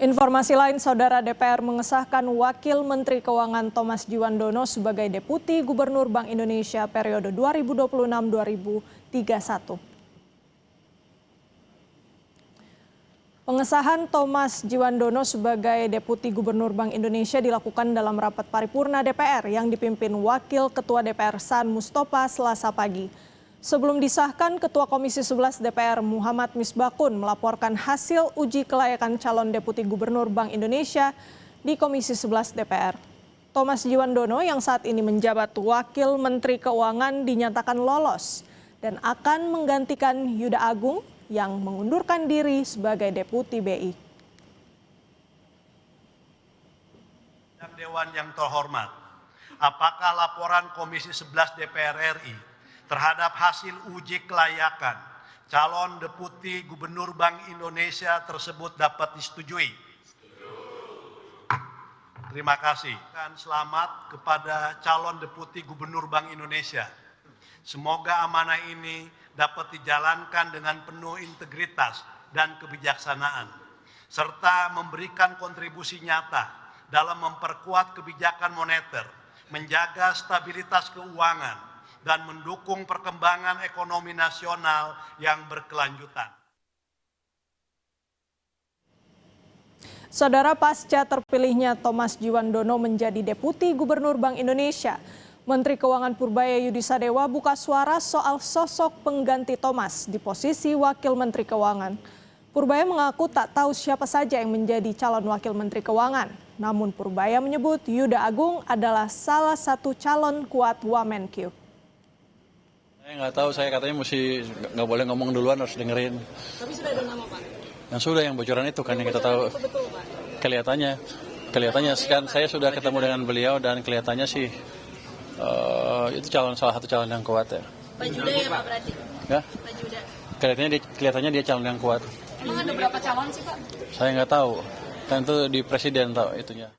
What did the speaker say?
Informasi lain, Saudara, DPR mengesahkan Wakil Menteri Keuangan Thomas Djiwandono sebagai Deputi Gubernur Bank Indonesia periode 2026-2031. Pengesahan Thomas Djiwandono sebagai Deputi Gubernur Bank Indonesia dilakukan dalam rapat paripurna DPR yang dipimpin Wakil Ketua DPR Saan Mustopha Selasa pagi. Sebelum disahkan, Ketua Komisi 11 DPR Muhammad Misbakun melaporkan hasil uji kelayakan calon Deputi Gubernur Bank Indonesia di Komisi 11 DPR. Thomas Djiwandono yang saat ini menjabat Wakil Menteri Keuangan dinyatakan lolos dan akan menggantikan Yuda Agung yang mengundurkan diri sebagai Deputi BI. Dewan yang terhormat, apakah laporan Komisi 11 DPR RI terhadap hasil uji kelayakan calon Deputi Gubernur Bank Indonesia tersebut dapat disetujui? Terima kasih. Dan selamat kepada calon Deputi Gubernur Bank Indonesia. Semoga amanah ini dapat dijalankan dengan penuh integritas dan kebijaksanaan, serta memberikan kontribusi nyata dalam memperkuat kebijakan moneter, menjaga stabilitas keuangan, dan mendukung perkembangan ekonomi nasional yang berkelanjutan. Saudara, pasca terpilihnya Thomas Djiwandono menjadi Deputi Gubernur Bank Indonesia, Menteri Keuangan Purbaya Yudisadewa buka suara soal sosok pengganti Thomas di posisi Wakil Menteri Keuangan. Purbaya mengaku tak tahu siapa saja yang menjadi calon Wakil Menteri Keuangan. Namun Purbaya menyebut Yuda Agung adalah salah satu calon kuat Wamenkyu. Saya nggak tahu, saya katanya mesti nggak boleh ngomong duluan, harus dengerin. Tapi sudah ada nama, Pak? Yang sudah, yang bocoran itu kan yang kita tahu. Betul, Pak? Kelihatannya kan saya sudah ketemu dengan beliau dan kelihatannya sih itu salah satu calon yang kuat ya. Pak Juda ya, Pak, berarti? Ya? Pak Juda. Kelihatannya dia calon yang kuat. Emang ada berapa calon sih, Pak? Saya nggak tahu, kan itu di presiden tahu itunya.